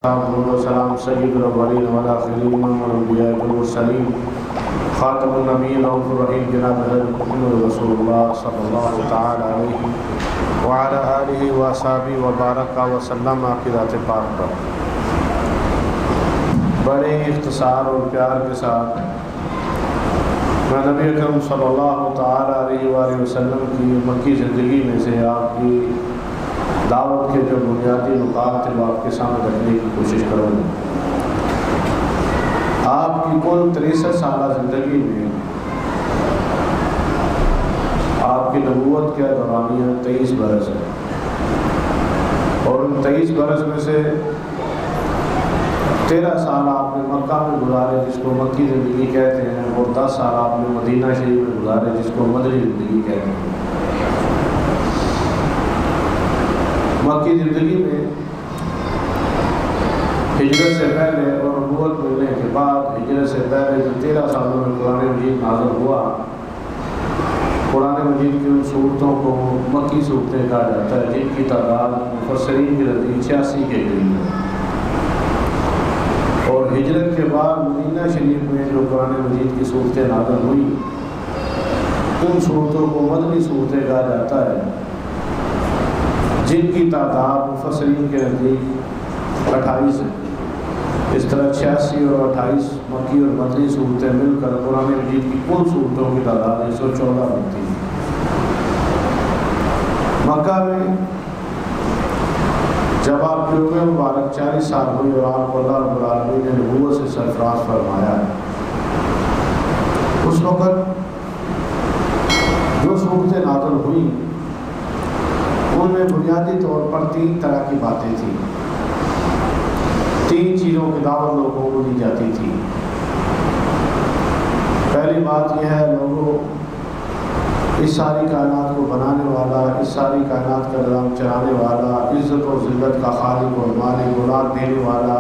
سلام سید الاولین والآخرین والانبیاء والمرسلین خاتم النبیین رؤوف الرحیم جناب حضرت محمد رسول اللہ صلی اللہ تعالی علیہ وعلی آلہ وصحبہ وبارک وسلم کی ذات پاک پر بڑے اختصار اور پیار کے ساتھ میں نبی اکرم صلی اللہ تعالی علیہ وآلہ وسلم کی مکی زندگی میں سے آپ کی دعوت کے جو بنیادی نکات تھے وہ آپ کے سامنے رکھنے کی کوشش کروں گا۔ آپ کی کل 63 سالہ زندگی میں آپ کی نبوت کے دورانیہ 23 برس ہے، اور ان 23 برس میں سے 13 سال آپ نے مکہ میں گزارے جس کو مکی زندگی کہتے ہیں، اور 10 سال آپ نے مدینہ شریف میں گزارے جس کو مدنی زندگی کہتے ہیں۔ مکی زندگی میں ہجرت سے پہلے اور نبوت ملنے کے بعد ہجرت سے پہلے جو 13 سالوں میں قرآن مجید نازل ہوا، قرآن مجید کی ان صورتوں کو مکی صورتیں کہا جاتا ہے، جن کی تعداد مفسرین کی نزدیک 86 کے قریب ہے۔ اور ہجرت کے بعد مدینہ شریف میں جو قرآن مجید کی صورتیں نازل ہوئی، ان صورتوں کو مدنی صورتیں کہا جاتا ہے، جن کی تعداد مفسرین کے نزدیک 28 ہے۔ اس طرح 86 اور 28 مکی اور مدنی صورتیں مل کر قرآن مجید کی کل صورتوں کی تعداد 114 بنتی ہے۔ مکہ میں جب آپ کے عمر مبارک 40 سال ہوئے اور آپ کو اللہ رب العالمین نے نبوت سے سرفراز فرمایا ہے، اس وقت جو صورتیں نازل ہوئیں ان میں بنیادی طور پر 3 طرح کی باتیں تھیں، 3 چیزوں کی دعوت لوگوں کو دی جاتی تھی۔ پہلی بات یہ ہے، لوگوں اس ساری کائنات کو بنانے والا، اس ساری کائنات کا نظام چلانے والا، عزت و ذلت کا خالق اور مالک، اولاد دینے والا،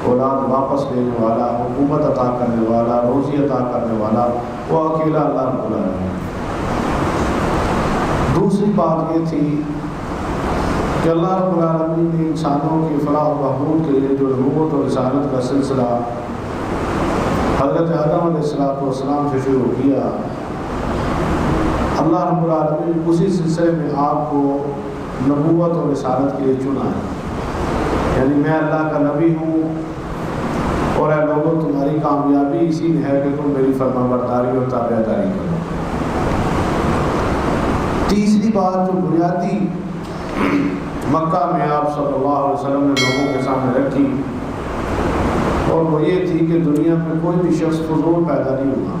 اولاد واپس لینے والا، حکومت عطا کرنے والا، روزی عطا کرنے والا، وہ اکیلا اللہ رب العالمین ہے۔ دوسری بات یہ تھی کہ اللہ رب العالمین نے انسانوں کی فلاح و بہبود کے لیے جو نبوت اور رسالت کا سلسلہ حضرت آدم علیہ السلام سے شروع کیا، اللہ رب العالمین اسی سلسلے میں آپ کو نبوت اور رسالت کے لیے چنا ہے۔ یعنی میں اللہ کا نبی ہوں، اور اے لوگوں تمہاری کامیابی اسی میں ہے کہ تم میری فرما برداری اور تابع داری کرو۔ تیسری بات جو بنیادی مکہ میں آپ صلی اللہ علیہ وسلم نے لوگوں کے سامنے رکھی، اور وہ یہ تھی کہ دنیا میں کوئی بھی شخص فضول پیدا نہیں ہوا۔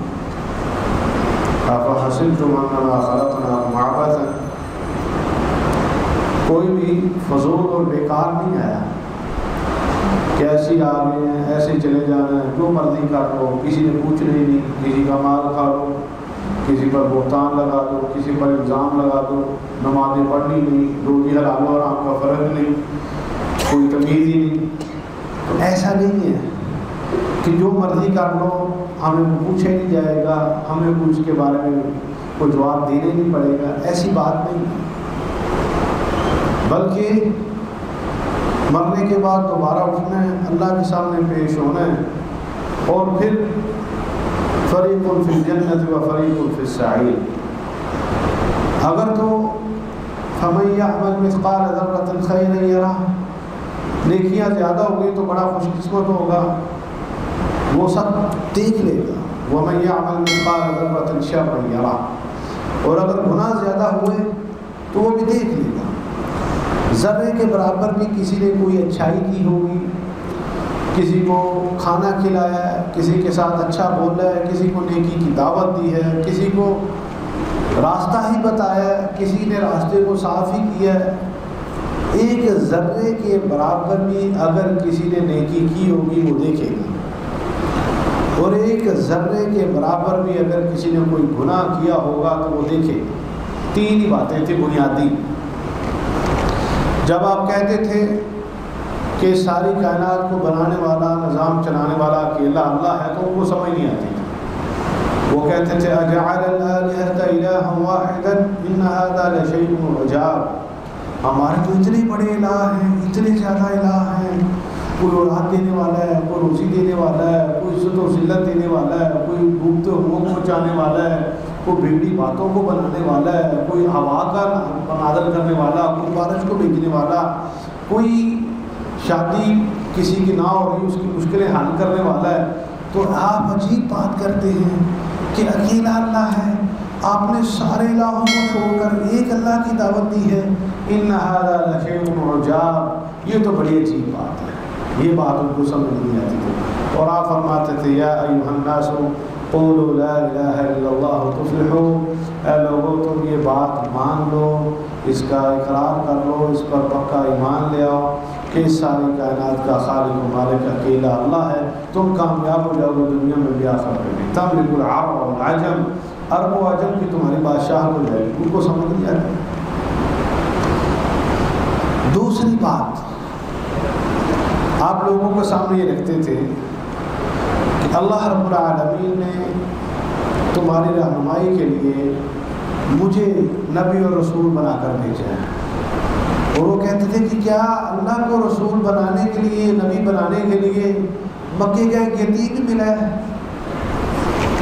أَفَحَسِبْتُمْ أَنَّمَا خَلَقْنَاكُمْ عَبَثًا، کوئی بھی فضول اور بیکار نہیں آیا کہ ایسی آ گئے ہیں، ایسے چلے جانا ہے، جو مرضی کر لو، کسی نے پوچھنا ہی نہیں، کسی کا مال کھا لو، کسی پر بہتان لگا دو، کسی پر الزام لگا دو، نمازیں پڑھنی نہیں، روزی حلال و حرام کا فرق نہیں، کوئی تمیز ہی نہیں۔ تو ایسا نہیں ہے کہ جو مرضی کر لو، ہمیں پوچھے نہیں جائے گا، ہمیں کچھ کے بارے میں کوئی جواب دینے نہیں پڑے گا، ایسی بات نہیں ہے۔ بلکہ مرنے کے بعد دوبارہ اٹھنا ہے، اللہ کے سامنے پیش ہونا ہے، اور پھر فریق فی الجنت و فریق فی السعیر۔ اگر تو فمن یعمل مثقال ذرۃ خیرا یرہ، نیکیاں زیادہ ہو گئی تو بڑا خوش قسمت ہوگا، وہ سب دیکھ لے گا۔ ومن یعمل مثقال ذرۃ شرا یرہ، اور اگر گناہ زیادہ ہوئے تو وہ بھی دیکھ لے گا۔ ذرے کے برابر بھی کسی نے کوئی اچھائی کی ہوگی، کسی کو کھانا کھلایا ہے، کسی کے ساتھ اچھا بولا ہے، کسی کو نیکی کی دعوت دی ہے، کسی کو راستہ ہی بتایا ہے، کسی نے راستے کو صاف ہی کیا ہے، ایک ذرے کے برابر بھی اگر کسی نے نیکی کی ہوگی وہ دیکھے گا، اور ایک ذرے کے برابر بھی اگر کسی نے کوئی گناہ کیا ہوگا تو وہ دیکھے گا۔ 3 ہی باتیں تھیں بنیادی۔ جب آپ کہتے تھے کہ ساری کائنات کو بنانے والا، نظام چلانے والا اکیلا اللہ ہے، تو ان کو سمجھ نہیں آتی تھی۔ وہ کہتے تھے اجعل الآلہۃ الہا واحدا ان ھذا لشیء عجاب، ہمارے تو اتنے بڑے الہ ہیں، اتنے زیادہ الہ ہیں، کوئی اولاد دینے والا ہے، کوئی روزی دینے والا ہے، کوئی عزت و ذلت دینے والا ہے، کوئی ڈوبتے حقوق بچانے والا ہے، کوئی بگڑی باتوں کو بنانے والا ہے، کوئی ہوا کا نازل کرنے والا، کوئی بارش کو بھیجنے والا، کوئی شادی کسی کی نہ ہو رہی اس کی مشکلیں حل کرنے والا ہے. تو آپ عجیب بات کرتے ہیں کہ اکیلا اللہ ہے، آپ نے سارے الہوں کو چھوڑ کر ایک اللہ کی دعوت دی ہے. ان ھذا لشیء عجاب، یہ تو بڑی عجیب بات ہے. یہ بات ان کو سمجھ نہیں آتی تھی. اور آپ فرماتے تھے یا ایھا الناس قولوا لا الہ الا اللہ تفلحوا، اے لوگوں تم یہ بات مان لو، اس کا اقرار کر لو، اس پر پکا ایمان لے آؤ کہ اس ساری کائنات کا خالق و مالک اکیلا اللہ ہے، تم کامیاب ہو جاؤ گے دنیا میں بھی آخرت میں بھی. تملک العرب والعجم، عرب و عجم کی تمہاری بادشاہت ہو جائے گی. ان کو سمجھ نہیں آتی. دوسری بات آپ لوگوں کے سامنے یہ رکھتے تھے کہ اللہ رب العالمین نے تمہاری رہنمائی کے لیے مجھے نبی اور رسول بنا کر بھیجا ہے. اور وہ کہتے تھے کہ کیا اللہ کو رسول بنانے کے لیے، نبی بنانے کے لیے مکے کا ایک یتیم ملا ہے؟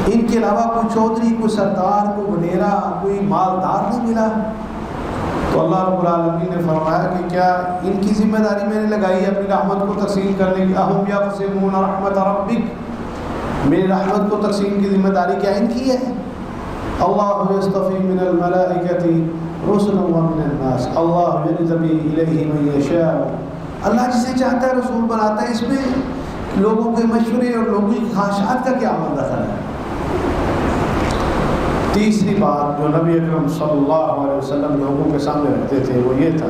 ان کے علاوہ کوئی چودھری، کوئی سردار، کوئی وڈیرا، کوئی مالدار نہیں ملا؟ تو اللہ رب العالمین نے فرمایا کہ کیا ان کی ذمہ داری میں نے لگائی ہے اپنی رحمت کو تقسیم کرنے کی؟ اہم یقسمون رحمت ربک، میری رحمت کو تقسیم کی ذمہ داری کیا ان کی ہے؟ اللہ یصطفی من الملائکۃ رسلا ومن الناس، اللہ یجتبی الیہ من یشاء، اللہ جسے چاہتا ہے رسول بناتا ہے. اس میں لوگوں کے مشورے اور لوگوں کی خواہشات کا کیا عمل دخل ہے؟ تیسری بات جو نبی اکرم صلی اللہ علیہ وسلم لوگوں کے سامنے رکھتے تھے وہ یہ تھا،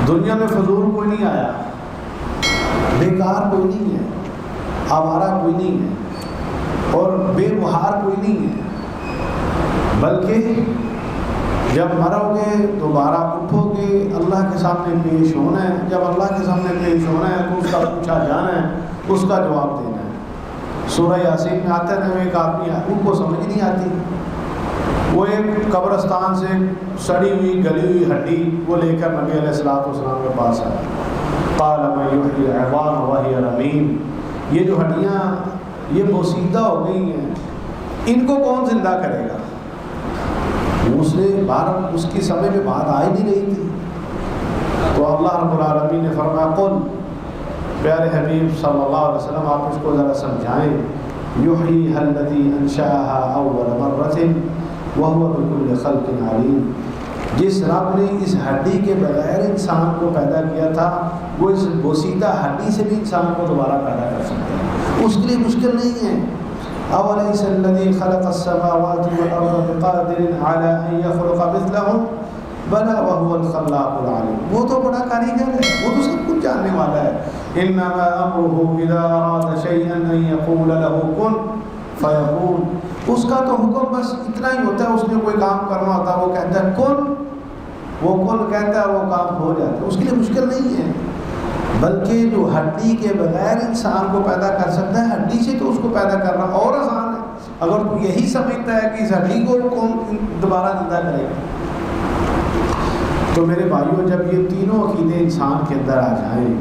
دنیا میں فضول کوئی نہیں آیا، بیکار کوئی نہیں ہے، آوارہ کوئی نہیں ہے، اور بے بہار کوئی نہیں ہے، بلکہ جب مرو گے دوبارہ اٹھو گے، اللہ کے سامنے پیش ہونا ہے. جب اللہ کے سامنے پیش ہونا ہے تو اس کا پوچھا جانا ہے، اس کا جواب دینا ہے. سورہ یاسین میں آتا ہے نا، ایک آدمی ہے، ان کو سمجھ نہیں آتی، وہ ایک قبرستان سے سڑی ہوئی گلی ہوئی ہڈی وہ لے کر نبی علیہ الصلوۃ والسلام کے پاس آیا. قال من یحیی العظام وہی رمیم، یہ جو ہڈیاں یہ بوسیدہ ہو گئی ہیں، ان کو کون زندہ کرے گا؟ اس کی سمجھ میں بات آ ہی نہیں رہی تھی. تو اللہ رب العالمین نے فرمایا قل، پیارے حبیب صلی اللہ علیہ وسلم آپ اس کو ذرا سمجھائیں، یحییھا الذی انشأھا اول مرۃ وہو بکل خلق علیم، جس رب نے اس ہڈی کے بغیر انسان کو پیدا کیا تھا وہ اس بوسیدہ ہڈی سے بھی انسان کو دوبارہ پیدا کر سکتا ہے. اس کے لیے مشکل نہیں ہے. اولیس الذی خلق السماوات والارض بقادر علی ان یخلق مثلهم بلا وهو الخلاق العلیم، وہ تو بڑا کاریگر ہے، وہ تو سب کچھ جاننے والا ہے. انما امره اذا اراد شیئا ان یقول له کن فیکون، اس کا تو حکم بس اتنا ہی ہوتا ہے، اس نے کوئی کام کرنا ہوتا ہے وہ کہتا ہے کن، وہ کن کہتا ہے وہ کام ہو جاتا ہے. اس کے لیے مشکل نہیں ہے، بلکہ جو ہڈی کے بغیر انسان کو پیدا کر سکتا ہے، ہڈی سے تو اس کو پیدا کرنا اور آسان ہے. اگر تو یہی سمجھتا ہے کہ اس ہڈی کو کون دوبارہ زندہ کرے گا؟ تو میرے بھائیوں، جب یہ تینوں عقیدے انسان کے اندر آ جائیں،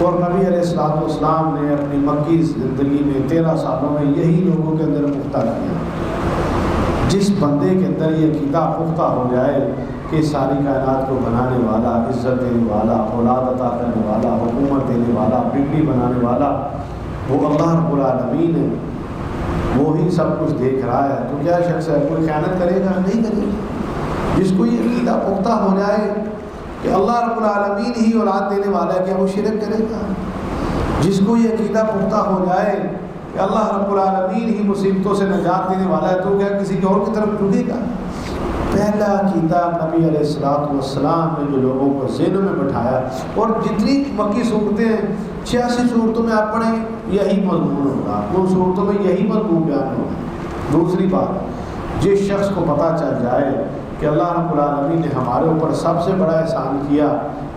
اور نبی علیہ الصلوۃ والسلام نے اپنی مکی زندگی میں 13 سالوں میں یہی لوگوں کے اندر پختہ کیا. جس بندے کے اندر یہ عقیدہ پختہ ہو جائے کہ ساری کائنات کو بنانے والا، عزت دینے والا، اولاد عطا کرنے والا، حکومت دینے والا، بگڑی بنانے والا وہ اللہ رب العالمین ہے، وہی سب کچھ دیکھ رہا ہے، تو کیا شخص ہے کوئی خیانت کرے گا؟ نہیں کرے گا. جس کو یہ عقیدہ پختہ ہو جائے کہ اللہ رب العالمین ہی اولاد دینے والا ہے، کیا وہ شرک کرے گا؟ جس کو یہ عقیدہ پختہ ہو جائے کہ اللہ رب العالمین ہی مصیبتوں سے نجات دینے والا ہے، تو کیا کسی اور کی طرف جھکے گا؟ پہلا عقیدہ نبی علیہ الصلوۃ والسلام نے جو لوگوں کو ذہنوں میں بٹھایا، اور جتنی مکی صورتیں 86 صورتوں میں آپ پڑھیں یہی مضمون ہوگا، ان صورتوں میں یہی مضمون بیان ہوگا. دوسری بات، جس شخص کو پتہ چل جائے کہ اللہ رب العالمین نے ہمارے اوپر سب سے بڑا احسان کیا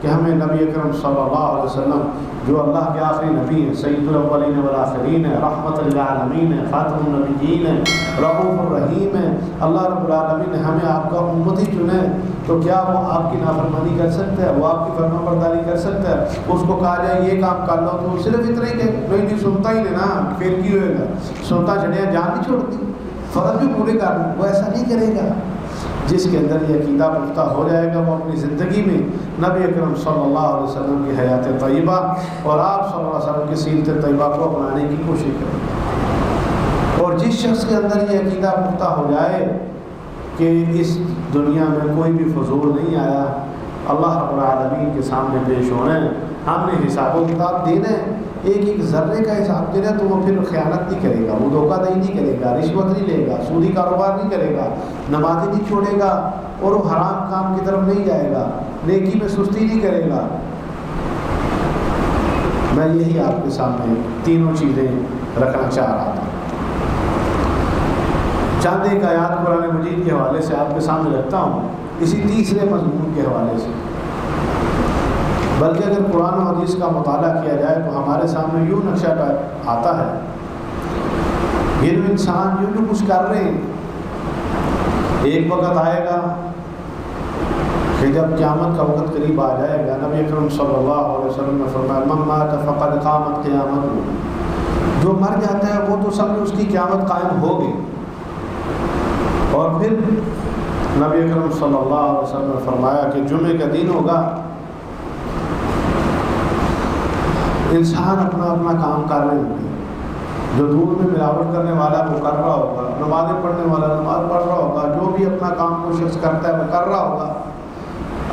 کہ ہمیں نبی اکرم صلی اللہ علیہ وسلم جو اللہ کے آخری نبی ہیں، سید الاولین والآخرین ہیں، رحمت للعالمین ہیں، خاتم النبیین ہیں، رؤوف الرحیم ہیں، اللہ رب العالمین نے ہمیں آپ کا امتی چنے، تو کیا وہ آپ کی نافرمانی کر سکتا ہے؟ وہ آپ کی فرما برداری کر سکتا ہے؟ اس کو کہا جائے یہ کام کر لو تو وہ صرف اتنا ہی کہ نہیں سنتا ہی نہیں نا، پھر کی ہوئے گا؟ سنتا چڑھیا جان نہیں چھوڑتی، فرض بھی پورے کر لیں، وہ ایسا نہیں کرے گا۔ جس کے اندر یہ عقیدہ پختہ ہو جائے گا وہ اپنی زندگی میں نبی اکرم صلی اللہ علیہ وسلم کی حیات طیبہ اور آپ صلی اللہ علیہ وسلم کی سیرت طیبہ کو اپنانے کی کوشش کرے گا۔ اور جس شخص کے اندر یہ عقیدہ پختہ ہو جائے کہ اس دنیا میں کوئی بھی فضول نہیں آیا، اللہ رب العالمین کے سامنے پیش ہونا ہے، ہم نے حساب و کتاب دینا ہے، ایک ایک ذرے کا حساب دینا ہے، تو وہ پھر خیانت نہیں کرے گا، وہ دھوکہ دہی نہیں کرے گا، رشوت نہیں لے گا، سودی کاروبار نہیں کرے گا، نمازی نہیں چھوڑے گا، اور وہ حرام کام کی طرف نہیں جائے گا، نیکی میں سستی نہیں کرے گا۔ میں یہی آپ کے سامنے تینوں چیزیں رکھنا چاہ رہا تھا۔ چند ایک آیات قرآن مجید کے حوالے سے آپ کے سامنے رکھتا ہوں، اسی تیسرے مضمون کے حوالے سے۔ بلکہ اگر قرآن و حدیث کا مطالعہ کیا جائے تو ہمارے سامنے یوں نقشہ آتا ہے، یہ جو انسان یوں کچھ کر رہے ہیں، ایک وقت آئے گا کہ جب قیامت کا وقت قریب آ جائے گا، نبی اکرم صلی اللہ علیہ وسلم نے فرمایا من مات فقد قامت قیامت، جو مر جاتا ہے وہ تو سمجھو اس کی قیامت قائم ہوگی۔ اور پھر نبی اکرم صلی اللہ علیہ وسلم نے فرمایا کہ جمعے کا دن ہوگا، انسان اپنا اپنا کام کر رہے ہوں گے، جو دودھ میں ملاوٹ کرنے والا وہ کر رہا ہوگا، نمازیں پڑھنے والا نماز پڑھ رہا ہوگا، جو بھی اپنا کام کو شخص کرتا ہے وہ کر رہا ہوگا۔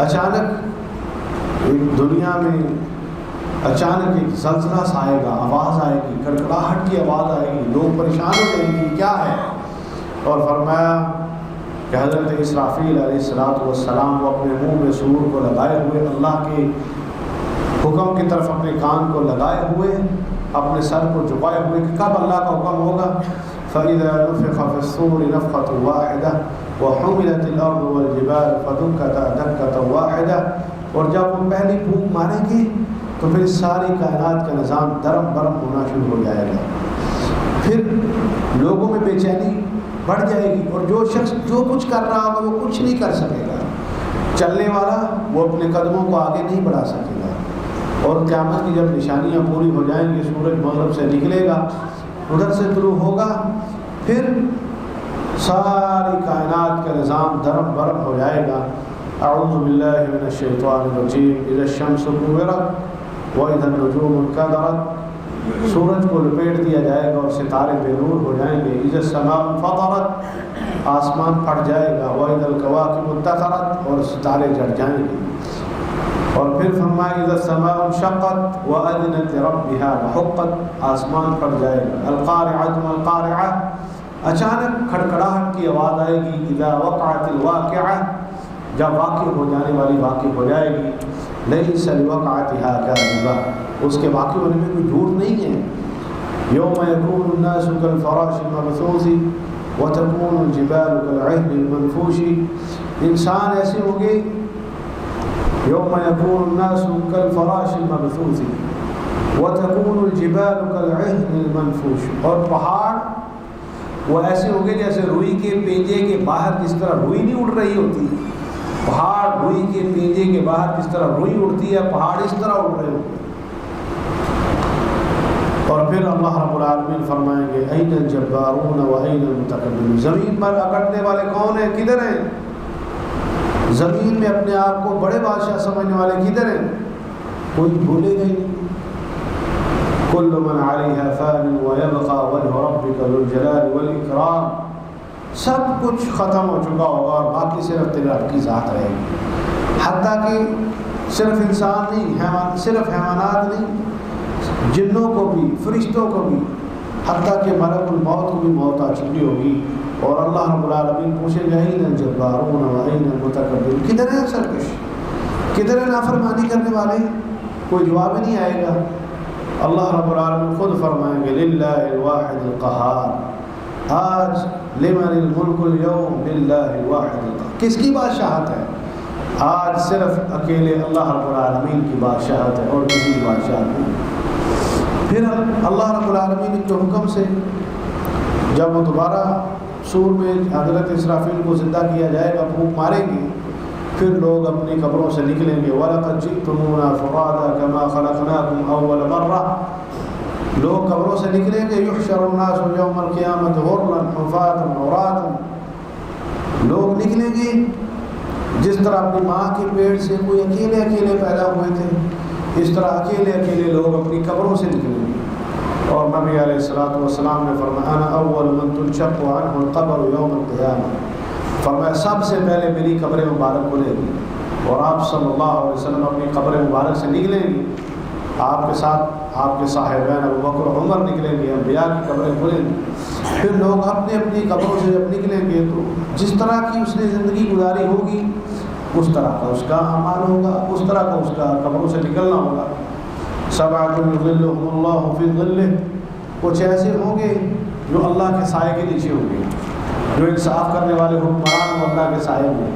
اچانک ایک دنیا میں اچانک ایک زلزلہ سا آئے گا، آواز آئے گی، کڑکڑاہٹ کی آواز آئے گی، لوگ پریشان ہو جائیں گے کیا ہے؟ اور فرمایا کہ حضرت اسرافیل علیہ السلام وہ اپنے منہ میں سور کو لگائے ہوئے، اللہ کے حکم کی طرف اپنے کان کو لگائے ہوئے، اپنے سر کو جھکائے ہوئے کہ کب اللہ کا حکم ہوگا؟ فَإِذَا نُفِخَ فِي الصُّورِ نَفْخَةٌ وَاحِدَةٌ وَحُمِلَتِ الْأَرْضُ وَالْجِبَالُ فَدُكَّتَا دَكَّةً وَاحِدَةً، اور جب وہ پہلی پھونک ماریں گے تو پھر ساری کائنات کا نظام درم برم ہونا شروع ہو جائے گا، پھر لوگوں میں بے چینی بڑھ جائے گی، اور جو شخص جو کچھ کر رہا ہوگا وہ کچھ نہیں کر سکے گا، چلنے والا وہ اپنے قدموں کو آگے نہیں بڑھا سکے گا۔ اور قیامت کی جب نشانیاں پوری ہو جائیں گی، سورج مغرب سے نکلے گا، ادھر سے طلوع ہوگا، پھر ساری کائنات کا نظام درم برم ہو جائے گا۔ اعوذ باللہ من الشیطان الرجیم، اذا الشمس کورت واذا النجوم انکدرت، سورج کو لپیٹ دیا جائے گا اور ستارے بے نور ہو جائیں گے۔ اذا السماء انفطرت، آسمان پھٹ جائے گا۔ واذا الکواکب انتثرت، اور ستارے جڑ جائیں گے۔ اور پھر فرمایا اذا السماء انشقت واذنت لربها وحقت، آسمان پھٹ جائے گا۔ القارعۃ ما القارعۃ، اچانک کھڑکھڑاہٹ کی آواز آئے گی۔ اذا وقعت الواقعہ، جب واقع ہو جانے والی واقع ہو جائے گی۔ لیس لوقعتها کاذبہ، اس کے واقع ہونے میں کوئی جھوٹ نہیں ہے۔ یوم یکون الناس کالفراش المبثوث وتكون الجبال كالعهن المنفوش، انسان ایسے ہوں گے یوم یکون الناس کالفراش المبثوث وتكون الجبال كالعهن المنفوش، اور پہاڑ وہ ایسے ہوں گے جیسے روئی کے پینجے کے باہر جس طرح روئی نہیں اڑ رہی ہوتی، پہاڑ روئی کے پینجے کے باہر جس طرح روئی اڑتی ہے، پہاڑ اس طرح اڑ رہے ہوں گے۔ اور پھر اللہ رب العالمین فرمائیں گے این الجبارون و این المتکبرون، زمین پر اکڑنے والے کون ہیں، کدھر ہیں؟ زمین میں اپنے آپ کو بڑے بادشاہ سمجھنے والے کدھر ہیں؟ کوئی بھولے گا ہی نہیں۔ کل من علیہا فان ویبقى وجہ ربک ذو الجلال والاکرام، سب کچھ ختم ہو چکا ہوگا اور باقی صرف تیرے رب کی ذات رہے گی۔ حتیٰ کہ صرف انسان نہیں، صرف حیوانات نہیں، جنوں کو بھی، فرشتوں کو بھی، حتیٰ کہ ملک الموت کو بھی موت آ چکی ہوگی۔ اور اللہ رب العالمین پوچھے گا این الجبارون و این المتکبرون، کدھر ہے سرکش، کدھر ہے نافرمانی کرنے والے؟ کوئی جواب نہیں آئے گا۔ اللہ رب العالمین خود فرمائیں گے للہ الواحد القہار، آج لمن الملک اليوم للہ الواحد القہار. کس کی بادشاہت ہے؟ آج صرف اکیلے اللہ رب العالمین کی بادشاہت ہے اور کسی کی بادشاہت نہیں. پھر اللہ رب العالمین کے حکم سے جب وہ دوبارہ سور میں حضرت اسرافیل کو زندہ کیا جائے گا، پھونک ماریں گے، پھر لوگ اپنی قبروں سے نکلیں گے. وَلَقَدْ جِئْتُمُونَا فُرَادَىٰ كَمَا خَلَقْنَاكُمْ أَوَّلَ مَرَّةٍ. لوگ قبروں سے نکلیں گے. يُحْشَرُ النَّاسُ يَوْمَ الْقِيَامَةِ غُرًّا حُفَاةً عُرَاةً. لوگ نکلیں گے جس طرح اپنی ماں کے پیٹ سے کوئی اکیلے اکیلے پیدا ہوئے تھے، اس طرح اکیلے اکیلے لوگ اپنی قبروں سے نکلیں گے. اور نبی علیہ الصلوۃ والسلام نے فرمایا انا اول من تنشق عنہ القبر یوم القیامہ. فرمایا سب سے پہلے میری قبر مبارک کھلے گی اور آپ صلی اللہ علیہ وسلم اپنی قبر مبارک سے نکلیں گی. آپ کے ساتھ آپ کے صاحبین ابو بکر و عمر نکلیں گے، انبیاء کی قبریں کھلیں گی. پھر لوگ اپنی اپنی قبروں سے جب نکلیں گے تو جس طرح کی اس نے زندگی گزاری ہوگی اس طرح کا اس کا اعمال ہوگا، اس طرح کا اس کا قبروں سے نکلنا ہوگا. سبعۃ یظلهم اللہ فی ظلہ. کچھ ایسے ہوں گے جو اللہ کے سائے کے نیچے ہوں گے، جو انصاف کرنے والے حکمران وہ اللہ کے سائے میں،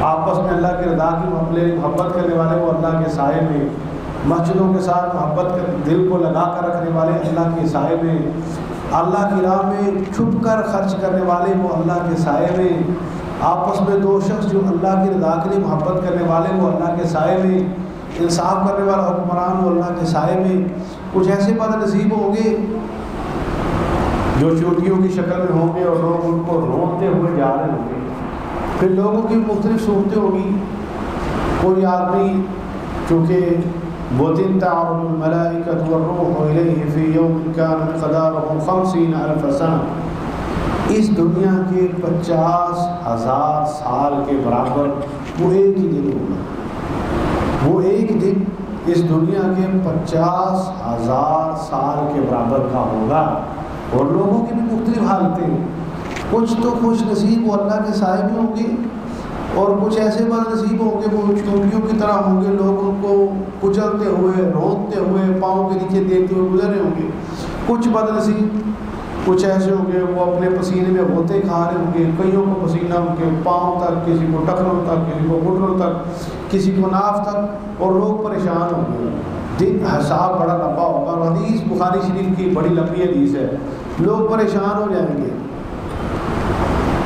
آپس میں اللہ کی رضا کی محبت کرنے والے وہ اللہ کے سائے میں، مسجدوں کے ساتھ محبت کر دل کو لگا کر رکھنے والے اللہ کے سائے میں، اللہ کی راہ میں چھپ کر خرچ کرنے والے وہ اللہ کے سائے میں، آپس میں دو شخص جو اللہ کی رضا کے لیے محبت کرنے والے وہ اللہ کے سائے میں، انصاف کرنے والا حکمران وہ اللہ کے سائے میں. کچھ ایسے بد نصیب ہوں گے جو چوٹیوں کی شکل میں ہوں گے اور لوگ ان کو روتے ہوئے جا رہے ہوں گے. پھر لوگوں کی مختلف صورتیں ہوگی. کوئی آدمی چونکہ وہ دن تعرج الملائکۃ والروح الیہ فی یوم کان مقدارہ 50,000 سنہ. اس دنیا کے 50,000 سال کے برابر وہ ایک ہی دن ہوگا. وہ ایک دن اس دنیا کے 50,000 سال کے برابر کا ہوگا. اور لوگوں کی بھی مختلف حالتیں، کچھ تو خوش نصیب وہ اللہ کے سائے میں ہوں گے اور کچھ ایسے بد نصیب ہوں گے وہ چونٹیوں کی طرح ہوں گے، لوگ ان کو کچلتے ہوئے رونتے ہوئے پاؤں کے نیچے دیکھتے ہوئے گزر رہے ہوں گے. کچھ بد نصیب کچھ ایسے ہوں گے وہ اپنے پسینے میں غوطے کھا رہے ہوں گے. کئیوں کو پسینہ ان کے پاؤں تک، کسی کو ٹخنوں تک، کسی کو گھٹنوں تک، کسی کو ناف تک، اور لوگ پریشان ہوں گے. دن حساب بڑا لمبا ہوگا. اور حدیث بخاری شریف کی بڑی لمبی حدیث ہے. لوگ پریشان ہو جائیں گے،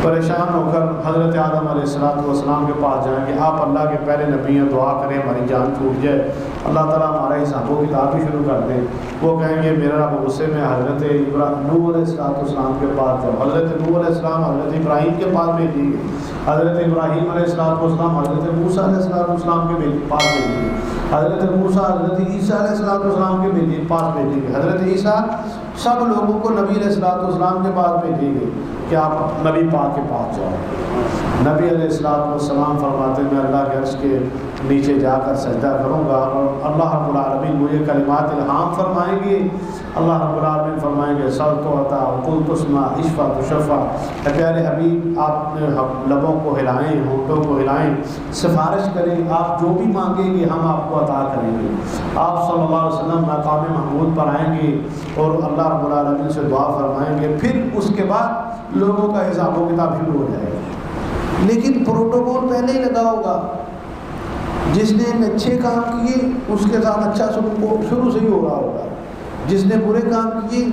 پریشان ہو کر حضرت آدم علیہ السلام کے پاس جائیں گے. آپ اللہ کے پہلے نبی ہیں، دعا کریں ہماری جان چھوٹ جائے، اللہ تعالیٰ ہمارا حساب و کتاب بھی شروع کر دیں. وہ کہیں گے میرا رب غصے میں حضرت نوح علیہ السلام کے پاس جاؤ. حضرت نوح علیہ السلام حضرت ابراہیم کے پاس بھیجیں گے، حضرت ابراہیم علیہ السلام حضرت موسیٰ علیہ السلام کے پاس بھیجیں گے، حضرت موسیٰ حضرت عیسیٰ علیہ السلام کے پاس بھیجیں گے، حضرت عیسیٰ سب لوگوں کو نبی علیہ السلام کے پاس بھیجیں گے کہ آپ نبی پاک کے پاس جاؤ. نبی علیہ السلام فرماتے میں اللہ کے عرش کے نیچے جا کر سجدہ کروں گا اور اللہ رب العالمین مجھے کلمات الہام فرمائیں گے. اللہ رب العالمین فرمائیں گے سل تو عطا قل تسمع اشفع تشفع. پیارے حبیب آپ لبوں کو ہلائیں، ہونٹوں کو ہلائیں، سفارش کریں، آپ جو بھی مانگیں گے ہم آپ کو عطا کریں گے. آپ صلی اللہ علیہ وسلم مقام محمود پر آئیں گے اور اللہ رب العالمین سے دعا فرمائیں گے. پھر اس کے بعد لوگوں کا حساب و کتاب شروع ہو جائے گا. لیکن پروٹوکول پہلے ہی لگا ہوگا. جس نے اچھے کام کیے اس کے ساتھ اچھا سلوک شروع سے ہی ہو رہا ہوگا، جس نے برے کام کیے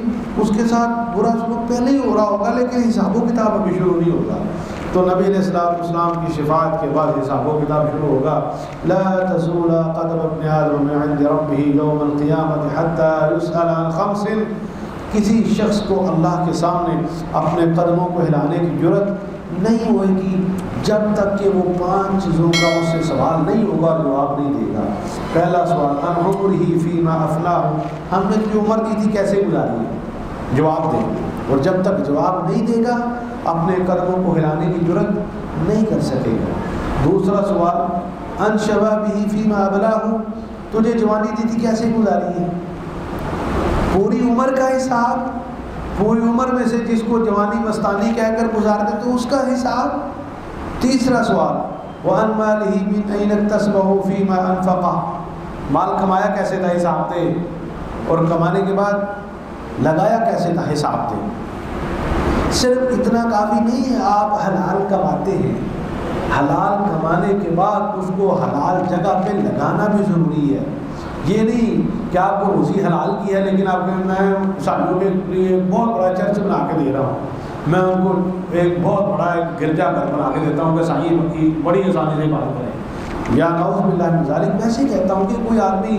اس کے ساتھ برا سلوک پہلے ہی ہو رہا ہوگا، لیکن حساب و کتاب ابھی شروع نہیں ہوگا. تو نبی علیہ السلام کی شفاعت کے بعد حساب و کتاب شروع ہوگا. لا تزول قدم ابن آدم من عند ربه يوم القیامة حتى يسأل عن 5. کسی شخص کو اللہ کے سامنے اپنے قدموں کو ہلانے کی جرت نہیں ہوئے گی جب تک کہ وہ 5 چیزوں کا اس سے سوال نہیں ہوگا، جواب نہیں دے گا. پہلا سوال عن عمرہ فیما افناہ، ہم نے جو عمر دی تھی کیسے گزاری ہے، جواب دے گا. اور جب تک جواب نہیں دے گا اپنے قدموں کو ہلانے کی جرت نہیں کر سکے گا. دوسرا سوال عن شبابہ فیما ابلاہ، تجھے جوانی دی تھی کیسے گزاری ہے. پوری عمر کا حساب، پوری عمر میں سے جس کو جوانی مستانی کہہ کر گزار دے تو اس کا حساب. تیسرا سوال وعن مالہ من این اکتسبہ فیما انفقہ، مال کمایا کیسے تھا حساب دے، اور کمانے کے بعد لگایا کیسے تھا حساب دے. صرف اتنا کافی نہیں ہے آپ حلال کماتے ہیں، حلال کمانے کے بعد اس کو حلال جگہ پہ لگانا بھی ضروری ہے۔ یہ نہیں کہ آپ کو روزی حلال کی ہے لیکن آپ کہیں میں سالوں کے لیے بہت بڑا چرچ بنا کے دے رہا ہوں، میں ان کو ایک بہت بڑا ایک گرجا گھر بنا کے دیتا ہوں کہ سائیں کی بڑی آسانی سے بات کریں، یا نعوذ باللہ من ذالک۔ میں سے کہتا ہوں کہ کوئی آدمی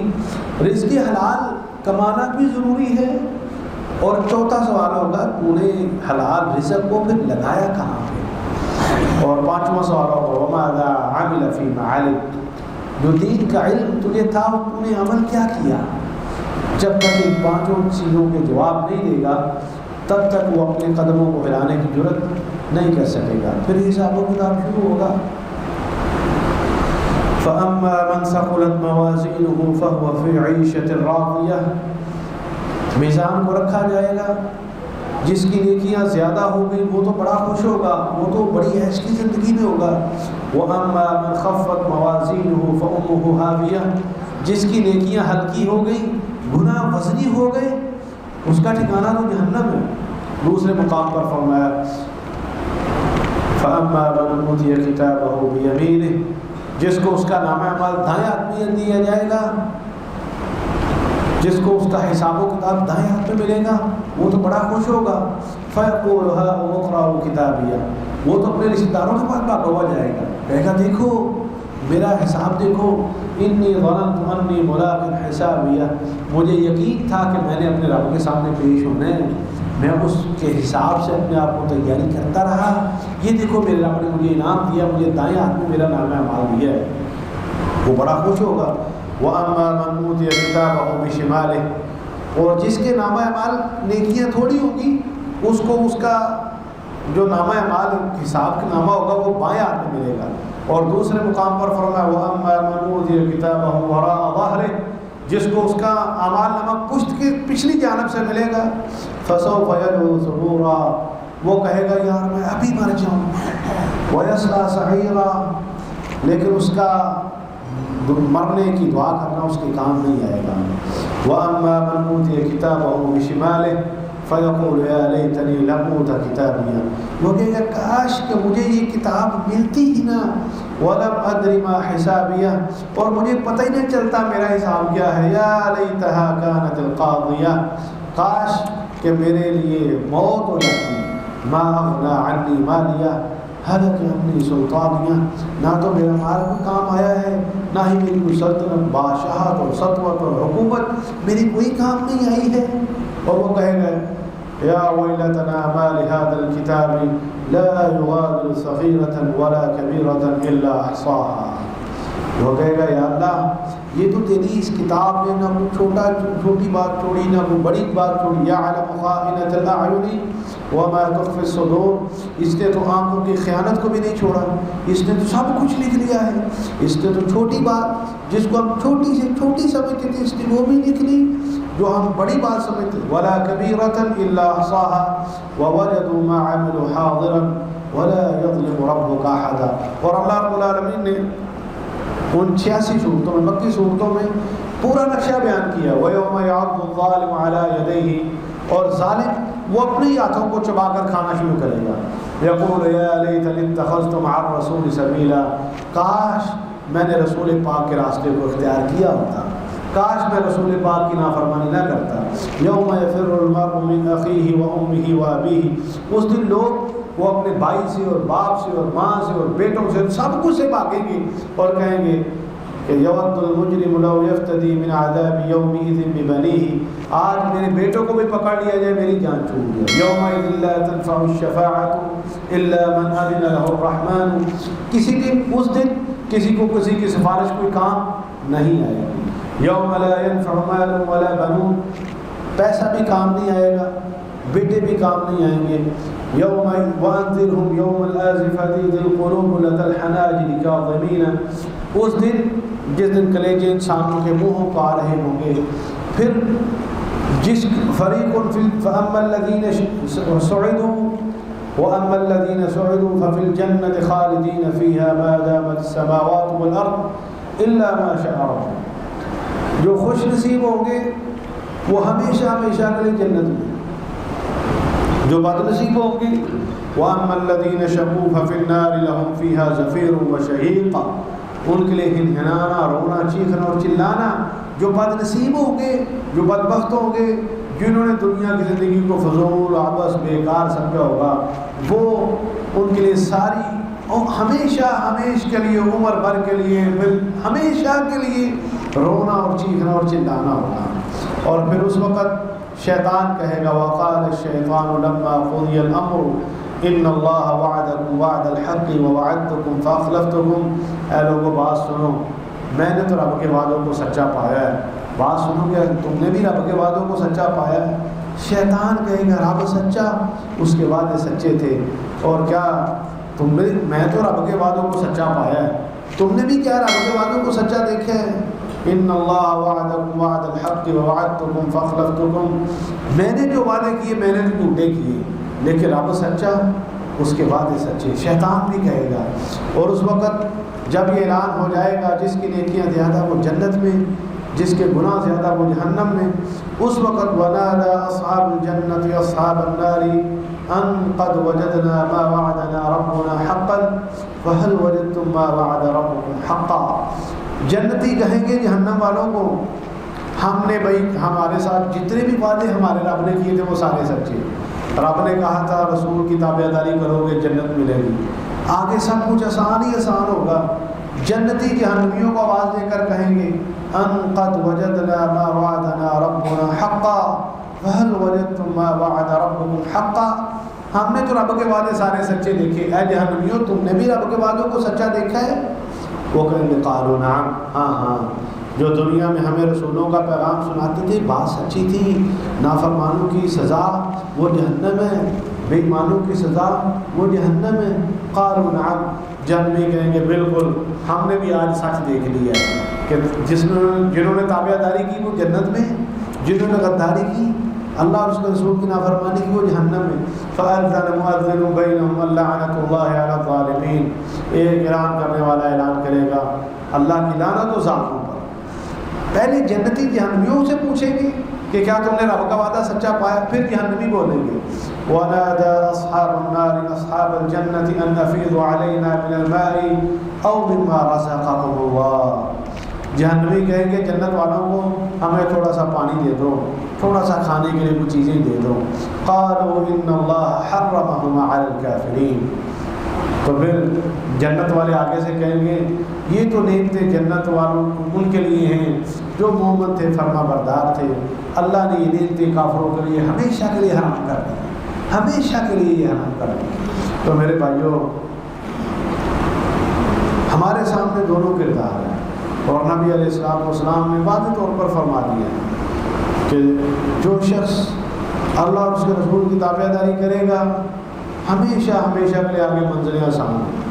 رزق حلال کمانا بھی ضروری ہے، اور چوتھا سوال ہوگا تو نے حلال رزق کو پھر لگایا کہاں پہ، اور پانچواں سوال ہوگا وماذا عمل فيما علم، جو دین کا علم تجھے تھا تو نے عمل کیا کیا۔ جب تک ان پانچوں چیزوں کے جواب نہیں دے گا تب تک وہ اپنے قدموں کو ہلانے کی جرت نہیں کر سکے گا، پھر حساب و کتاب شروع ہوگا۔ فَأَمَّا مَنْ ثَقُلَتْ مَوَازِينُهُ فَهُوَ فِي عِيشَةٍ رَاضِيَةٍ، میزان کو رکھا جائے گا، جس کی نیکیاں زیادہ ہو گئی وہ تو بڑا خوش ہوگا، وہ تو بڑی عیش کی زندگی میں ہوگا۔ وَأَمَّا مَنْ خَفَّتْ مَوَازِينُهُ فَأُمُّهُ هَاوِيَةٌ، جس کی نیکیاں ہلکی ہو گئی، گناہ وزنی ہو گئے، اس کا ٹھکانہ تو جہنم ہے۔ دوسرے مقام پر فرمایا فَأَمَّا مَنْ أُوتِيَ كِتَابَهُ بِيَمِينِهِ، جس کو اس کا نامہ اعمال دائیں ہاتھ میں دیا جائے گا، جس کو اس کا حساب و کتاب دائیں ہاتھ میں ملے گا، وہ تو بڑا خوش ہوگا۔ فَيَقُولُ هَاؤُمُ اقْرَءُوا كِتَابِيَهْ، وہ تو اپنے رشتہ داروں کے پاس بھاگا ہوا جائے گا، کہے گا دیکھو میرا حساب دیکھو، انی ظننت انی ملاق حسابیہ، مجھے یقین تھا کہ میں نے اپنے رب کے سامنے پیش ہونا ہے، میں اس کے حساب سے اپنے آپ کو تیاری کرتا رہا، یہ دیکھو میرے رب نے مجھے انعام دیا، مجھے دائیں ہاتھ میں میرا نامہ اعمال دیا ہے، وہ بڑا خوش ہوگا۔ وَأَمَّا مَنْ أُوتِيَ كِتَابَهُ بِشِمَالِهِ، اور جس کے نامہ اعمال نیکیاں تھوڑی ہوں گی، اس کو اس کا جو نامہ اعمال حساب کا نامہ ہوگا وہ بائیں ہاتھ میں ملے گا۔ اور دوسرے مقام پر فرمایا وَأَمَّا مَنْ أُوتِيَ كِتَابَهُ وَرَاءَ ظَهْرِهِ، جس کو اس کا اعمال نامہ پشت کے پچھلی جانب سے ملے گا، فَسَوْفَ يَدْعُو ثُبُورًا، وہ کہے گا یار میں ابھی مر جاؤں، وَيَصْلَىٰ سَعِيرًا، لیکن اس کا مرنے کی دعا کرنا اس کے کام نہیں آئے گا۔ وَأَمَّا مَنْ أُوتِيَ كِتَابَهُ بِشِمَالِهِ فَيَقُولُ يَا لَيْتَنِي لَمْ أُوتَ كِتَابِيَهْ، وہ کہے گا کاش کہ مجھے یہ کتاب ملتی ہی نہ، وَلَمْ أَدْرِ مَا حِسَابِيَهْ، اور مجھے پتہ ہی نہیں چلتا میرا حساب کیا ہے۔ يَا لَيْتَهَا كَانَتِ الْقَاضِيَةَ، کاش کہ میرے لیے موت ہو جاتی، مَا أَغْنَىٰ عَنِّي مَالِيَهْ حالانکہ اپنی سلطانیہ، نہ تو میرا مال کو کام آیا ہے، نہ ہی میری کوئی سلطنت، بادشاہت اور سطوت اور حکومت میری کوئی کام نہیں آئی ہے۔ اور وہ کہے گا یا ویلتنا ما لهذا الكتاب لا يغادر صغیرة ولا کبیرة الا احصاها، وہ کہے گا یا اللہ یہ تو تیری اس کتاب نے نہ کوئی چھوٹی بات چھوڑی نہ کوئی بڑی بات چھوڑی، یعلم خائنة الاعین وما تخفی الصدور، اس نے تو آنکھوں کی خیانت کو بھی نہیں چھوڑا، اس نے تو سب کچھ لکھ لیا ہے، اس نے تو چھوٹی بات جس کو ہم چھوٹی سے چھوٹی سمجھتے تھے اس نے وہ بھی لکھ لی جو ہم بڑی بات سمجھتے، ولا کبیرة الا احصاها ووجدوا ما عملوا حاضرا ولا يظلم ربك احدا۔ اور اللہ رب العالمین نے ان 86 صورتوں میں، مکی صورتوں میں پورا نقشہ بیان کیا، وَيَوْمَ يَعَضُّ الظَّالِمُ عَلَىٰ يَدَيْهِ، اور ظالم وہ اپنی ہاتھوں کو چبا کر کھانا شروع کرے گا، يَقُولُ يَا لَيْتَنِي اتَّخَذْتُ مَعَ الرَّسُولِ سَبِيلًا، کاش میں نے رسول پاک کے راستے کو اختیار کیا ہوتا، کاش میں رسول پاک کی نافرمانی نہ کرتا۔ یوم یفر المرء من اخیہ وامہ وابیہ، اس دن لوگ وہ اپنے بھائی سے اور باپ سے اور ماں سے اور بیٹوں سے سب کچھ سے بھاگیں گے اور کہیں گے کہ یود المجرم لو یفتدی من عذاب یومئذ ببنیہ، آج میرے بیٹوں کو بھی پکڑ لیا جائے میری جان چھوٹ جائے۔ یومئذ لا تنفع الشفاعۃ الا من اذن له الرحمن، کسی دن اس دن کسی کو کسی کی سفارش کوئی کام نہیں آئے گی۔ یوم لا ينفع مال ولا بنون، پیسہ بھی کام نہیں آئے گا، بیٹے بھی کام نہیں آئیں گے۔ یوم وانذرهم یوم الآزفة ذی القلوب لدى الحناجر کاظمین، اس دن جس دن کلیجے انسانوں کے منہوں کو آ رہے ہوں گے، پھر جس فریق فاما الذین سعدوا واما الذین سعدوا ففی الجنة خالدین فیہا ما دامت السماوات والارض الا ما شاء ربک، جو خوش نصیب ہوں گے وہ ہمیشہ ہمیشہ کے لیے جنت میں، جو بد نصیب ہوں گے وَأَمَّا الَّذِينَ شَقُوا فَفِي النَّارِ لَهُمْ فِيهَا زَفِيرٌ وَشَهِيقٌ، ان کے لیے ہنہنانا، رونا، چیخنا اور چلانا۔ جو بد نصیب ہوں گے، جو بدبخت ہوں گے، جنہوں نے دنیا کی زندگی کو فضول عبث بیکار سمجھا ہوگا، وہ ان کے لیے ساری ہمیشہ کے لیے، عمر بھر کے لیے، ہمیشہ کے لیے رونا اور چیخنا اور چلانا ہوگا۔ اور پھر اس وقت شیطان کہے گا وَقَالَ الشَّيْطَانُ لَمَّا قُضِيَ الْأَمْرُ إِنَّ اللَّهَ وَعَدَكُمْ وَعْدَ الْحَقِّ وَوَعَدتُكُمْ فَأَخْلَفْتُكُمْ، اے لوگوں بات سنو، میں نے تو رب کے وعدوں کو سچا پایا ہے، بات سنو کہ تم نے بھی رب کے وعدوں کو سچا پایا ہے۔ شیطان کہے گا رب سچا، اس کے وعدے سچے تھے، اور کیا تم نے، میں تو رب کے وعدوں کو سچا پایا ہے، تم نے بھی کیا رب کے وعدوں کو سچا دیکھا ہے؟ ان اللہ وعدکم وعد الحق ووعدتکم فاخلفتکم، میں نے جو وعدے کیے میں نے تو جھوٹے کیے، لیکن رب سچا، اس کے وعدے سچے۔ شیطان بھی کہے گا، اور اس وقت جب یہ اعلان ہو جائے گا جس کی نیکیاں زیادہ وہ جنت میں، جس کے گناہ زیادہ وہ جہنم میں، اس وقت وَنَادَى أَصْحَابُ الْجَنَّةِ أَصْحَابَ النَّارِ أَن قَدْ وَجَدْنَا مَا وَعَدَنَا رَبُّنَا حَقًّا فَهَلْ وَجَدتُّم مَّا وَعَدَ رَبُّكُمْ حَقًّا۔ جنتی کہیں گے جہنم والوں کو، ہم نے بھائی ہمارے ساتھ جتنے بھی وعدے ہمارے رب نے کیے تھے وہ سارے سچے، رب نے کہا تھا رسول کی تابعداری کرو گے جنت ملے گی، آگے سب کچھ آسان ہی آسان ہوگا۔ جنتی جہنمیوں کو آواز دے کر کہیں گے ان قد وجدنا ما وعدنا ربنا حقا فهل وجدتم ما وعد ربكم حقا، ہم نے تو رب کے وعدے سارے سچے دیکھے، اے جہنمیوں تم نے بھی رب کے وعدوں کو سچا دیکھا ہے؟ وہ کہیں گے قالوا نعم، ہاں ہاں، جو دنیا میں ہمیں رسولوں کا پیغام سناتے تھے بات سچی تھی، نافرمانوں کی سزا وہ جہنم ہے، بے ایمانوں کی سزا وہ جہنم ہے۔ قالوا نعم، جہنمی کہیں گے بالکل، ہم نے بھی آج سچ دیکھ لیا ہے کہ جنہوں نے تابعداری کی وہ جنت میں، جنہوں نے غداری کی، اللہ اور اس کے رسول کی نافرمانی کی وہ جہنم میں۔ فَأَذَّنَ مُؤَذِّنٌ بَيْنَهُمْ لَعْنَةُ اللَّهِ عَلَى الظَّالِمِينَ، ایک اعلان کرنے والا اعلان کرے گا اللہ کی لعنت و ظالموں پر۔ پہلے جنتی جہنمیوں سے پوچھیں گے کہ کیا تم نے رب کا وعدہ سچا پایا، پھر جہنمی بولیں گے وَنَادَى أَصْحَابُ النَّارِ أَصْحَابَ الْجَنَّةِ أَنْ أَفِيضُوا عَلَيْنَا مِنَ الْمَاءِ أَوْ مِمَّا رَزَقَكُمُ اللَّهُ، جہنمی کہیں گے جنت والوں کو ہمیں تھوڑا سا پانی دے دو، تھوڑا سا کھانے کے لیے کچھ چیزیں دے دو۔ قالوا ان اللہ حرمهما علی الکافرین، تو پھر جنت والے آگے سے کہیں گے یہ تو نعمتیں جنت والوں ان کے لیے ہیں جو مومن تھے، فرما بردار تھے، اللہ نے یہ نعمتیں کافروں کے لیے ہمیشہ کے لیے حرام کر دی، ہمیشہ کے لیے یہ حرام کر دی۔ تو میرے بھائیوں، ہمارے سامنے دونوں کردار ہیں، اور نبی علیہ السلام نے واضح طور پر فرما دیا ہے کہ جو شخص اللہ اور اس کے رسول کی تابعداری کرے گا ہمیشہ کے لیے آگے منزلیں آسان ہیں،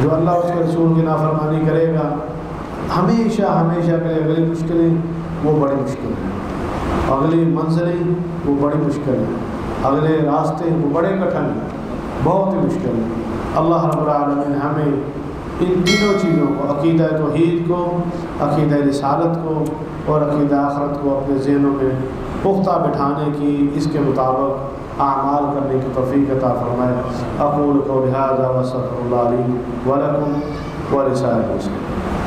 جو اللہ اور اس کے رسول کی نافرمانی کرے گا ہمیشہ کے لیے اگلی مشکلیں وہ بڑی مشکل ہیں، اگلی منزلیں وہ بڑی مشکل ہیں، اگلے راستے وہ بڑے کٹھن ہیں، بہت ہی مشکل ہیں۔ اللہ رب العالمین ہمیں ان تینوں چیزوں کو، عقیدہ توحید کو، عقیدہ رسالت کو اور عقیدہ آخرت کو اپنے ذہنوں میں پختہ بٹھانے کی، اس کے مطابق اعمال کرنے کی توفیق عطا فرمائے۔ اقول قولی ھذا واستغفر اللہ لی ولکم ولسائر المسلمین۔